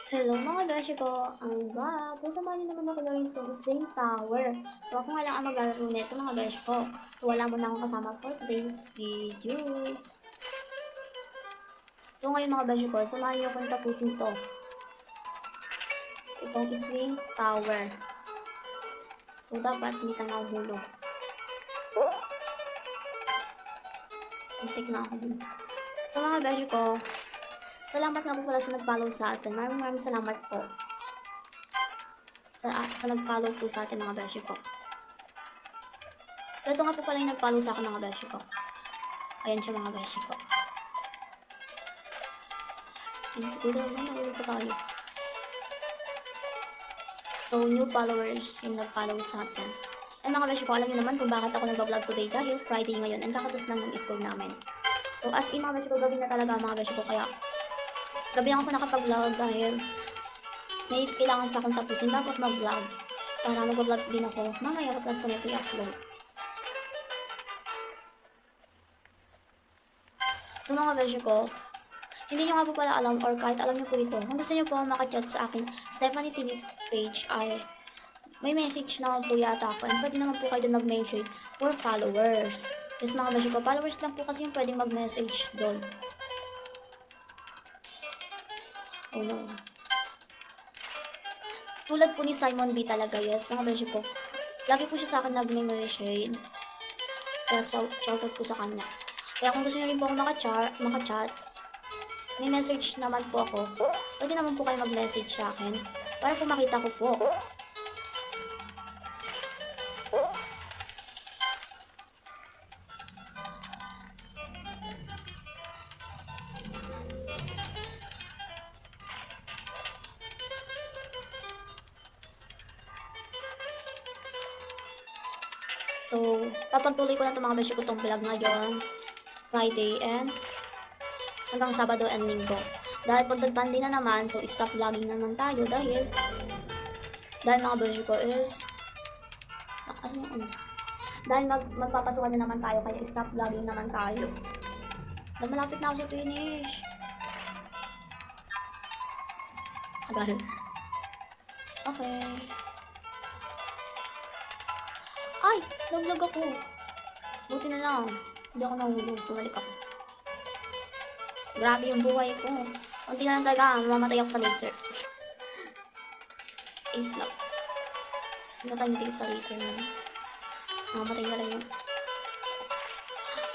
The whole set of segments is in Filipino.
Hello mga beshi ko! Ang back! Kung samahan niyo naman ako gawin itong Flame Tower. So ako nga lang ang maglalaro nito mga beshi ko. So wala mo na akong kasama for today's video. So ngayon mga beshi ko, samahan niyo akong tapusin to. Itong Swing Tower. So dapat hindi ka na hulog. Antik na ako dun. So mga beshi ko, salamat nga po pala sa nag-follow sa atin. Maraming salamat po. Sa nag-follow po sa atin mga beshi ko. So ito nga po pala yung nag-follow sa akin mga beshi ko. Ayan siya mga beshi ko. Siguro naman, nahulog pa tayo. So, new followers yung nag-follow sa atin. And mga beshi ko, alam niyo naman kung bakit ako nag-vlog today dahil Friday ngayon and kakatas lang ng school namin. So, as in mga beshi ko, gabi na talaga mga beshi ko. Kaya, gabi lang ako nakapag-vlog dahil may kailangan pa akong tapusin bago mag-vlog. Para mag-vlog din ako. Mamaya, plus ko na ito i-upload. So, mga beshi ko, hindi nyo nga po pala alam or kahit alam nyo po ito, kung gusto nyo po makachat sa akin Stephanie TV page ay may message na po yata ako and pwede naman po kayo doon mag-message for followers. Yes mga beshi ko, followers lang po kasi yung pwedeng mag-message doon. Oh no. Tulad po ni Simon B talaga, yes mga beshi ko. Lagi po siya sa akin nag-message. Kaya shoutout po sa kanya. Kaya kung gusto nyo rin po ako makachat, may message naman po ako. Pwede naman po kayo mag-message sa akin para po makita ko po. So, papagtuloy ko na itong mga beshi ko itong vlog ngayon, Friday and hanggang Sabado and Linggo. Dahil pagdagpandi na naman, so stop vlogging naman tayo dahil mga beshi ko is dahil magpapasukan na naman tayo kaya stop vlogging naman tayo. Dahil malapit na ako sa finish. Agar. Okay. Ay! Naglag ako. Buti na lang. Hindi ako nahulog. Tumalik ako. Grabe yung buhay ko. Kunti na lang talaga. Mamamatay ako sa laser. 8 lang. Hindi na tayo matigit sa laser na. Mamamatay na lang yun.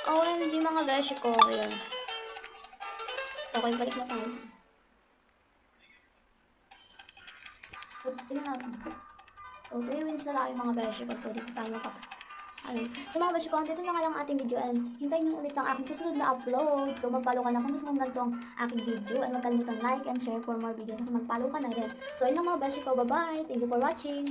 OMG mga beshi ko. Ayan. Okay, balik na tayo. So, tingnan natin. So, 3 wins na lang yung mga beshi ko. So, dito tayo pa. Ayun. So mga beshi ko, dito na nga lang ating video and hintayin nyo ulit ang aking susunod na upload. So mag-follow ka na kung gusto mong ganito ang aking video and huwag kalimutan like and share for more videos. So mag-follow ka na rin. So ayun lang mga beshi ko, bye bye! Thank you for watching!